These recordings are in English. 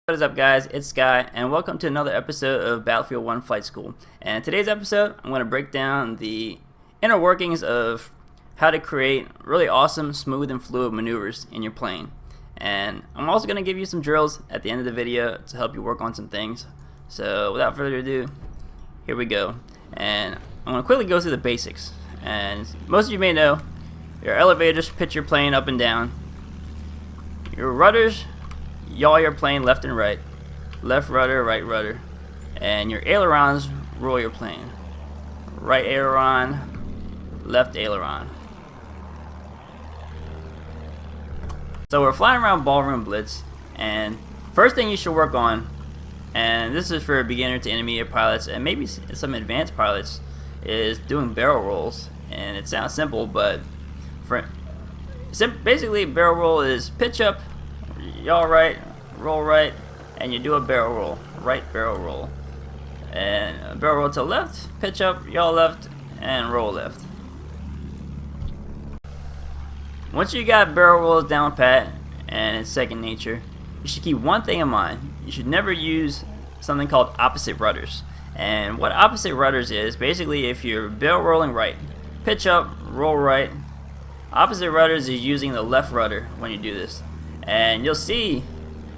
What is up, guys? It's Sky, and welcome to another episode of Battlefield 1 Flight School. And in today's episode, I'm going to break down the inner workings of how to create really awesome, smooth, and fluid maneuvers in your plane. And I'm also going to give you some drills at the end of the video to help you work on some things. So without further ado, here we go. And I'm going to quickly go through the basics. And most of you may know, your elevators pitch your plane up and down. Your rudders yaw your plane left and right, left rudder, right rudder, and your ailerons roll your plane, right aileron, left aileron. So we're flying around Ballroom Blitz, and first thing you should work on, and this is for beginner to intermediate pilots and maybe some advanced pilots, is doing barrel rolls. And it sounds simple, but basically barrel roll is pitch up, yaw right, roll right, and you do a barrel roll, right barrel roll. And a barrel roll to left, pitch up, yaw left, and roll left. Once you got barrel rolls down pat, and it's second nature, you should keep one thing in mind. You should never use something called opposite rudders. And what opposite rudders is, basically if you're barrel rolling right, pitch up, roll right, opposite rudders is using the left rudder when you do this. And you'll see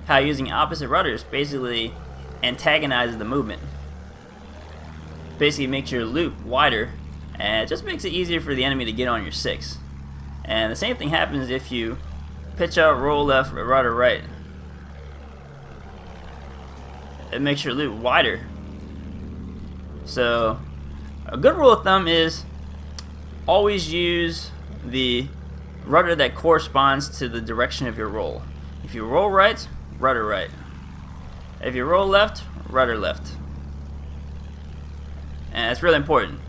how using opposite rudders basically antagonizes the movement. Basically makes your loop wider, and it just makes it easier for the enemy to get on your 6. And the same thing happens if you pitch up, roll left, rudder right. It makes your loop wider. So a good rule of thumb is always use the rudder that corresponds to the direction of your roll. If you roll right, rudder right. If you roll left, rudder left. And that's really important.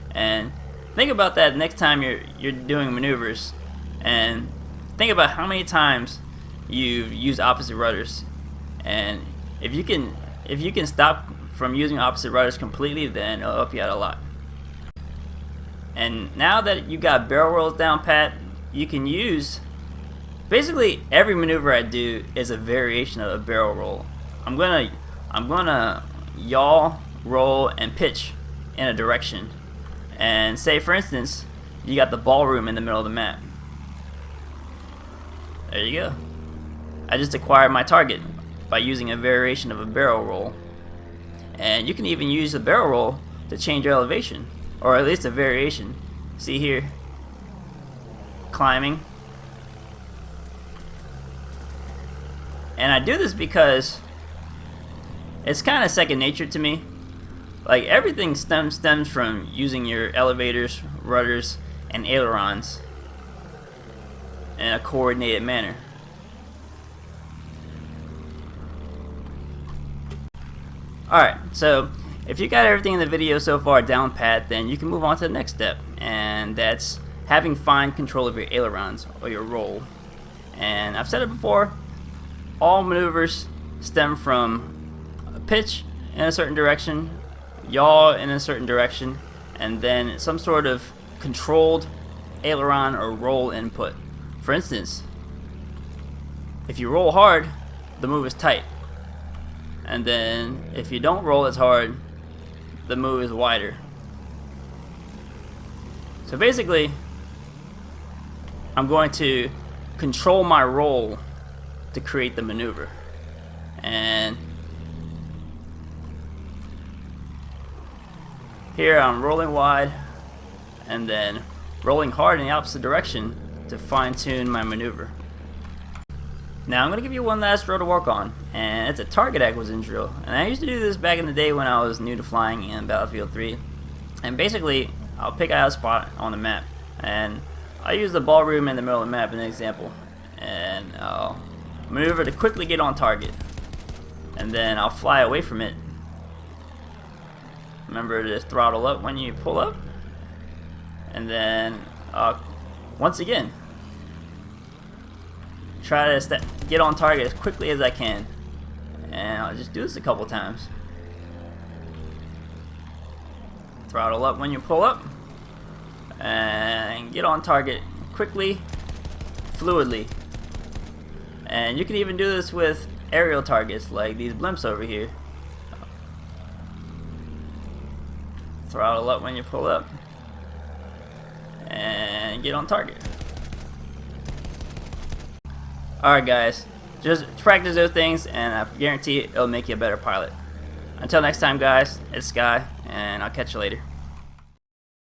And think about that next time you're doing maneuvers, and think about how many times you've used opposite rudders. And if you can stop from using opposite rudders completely, then it'll help you out a lot. And now that you got barrel rolls down pat, you can use basically every maneuver I do is a variation of a barrel roll. I'm gonna yaw, roll, and pitch in a direction. And say for instance, you got the ballroom in the middle of the map. There you go. I just acquired my target by using a variation of a barrel roll. And you can even use the barrel roll to change your elevation, or at least a variation. See here, climbing. And I do this because it's kind of second nature to me. Like everything stems from using your elevators, rudders, and ailerons in a coordinated manner. Alright, so if you got everything in the video so far down pat, then you can move on to the next step, and that's having fine control of your ailerons or your roll. And I've said it before, all maneuvers stem from a pitch in a certain direction, yaw in a certain direction, and then some sort of controlled aileron or roll input. For instance, if you roll hard, the move is tight. And then if you don't roll as hard, the move is wider. So basically, I'm going to control my roll to create the maneuver. And here I'm rolling wide and then rolling hard in the opposite direction to fine-tune my maneuver. Now I'm going to give you one last drill to work on, and it's a target acquisition drill. And I used to do this back in the day when I was new to flying in Battlefield 3. And basically, I'll pick out a spot on the map, and I'll use the ballroom in the middle of the map as an example. And I'll maneuver to quickly get on target. And then I'll fly away from it. Remember to throttle up when you pull up. And then once again, try to get on target as quickly as I can. And I'll just do this a couple times. Throttle up when you pull up. And get on target quickly, fluidly. And you can even do this with aerial targets like these blimps over here. Throttle up when you pull up and get on target. Alright guys, just practice those things and I guarantee it'll make you a better pilot. Until next time guys, it's Sky and I'll catch you later.